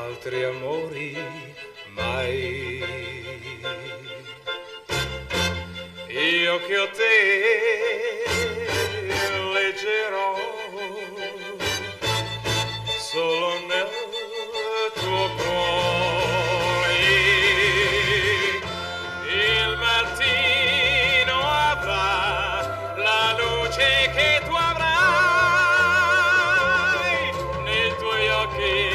altri amori mai. Io che a te leggerò solo nel tuo cuore. Il mattino avrà la luce che tu avrai nei tuoi occhi.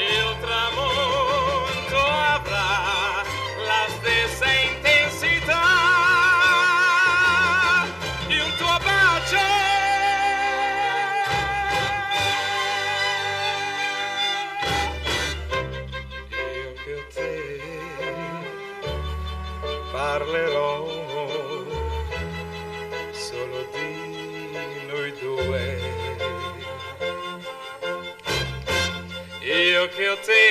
Il tramonto avrà la stessa intensità di un tuo bacio. Io che a te parlerò solo di noi due. Io che a te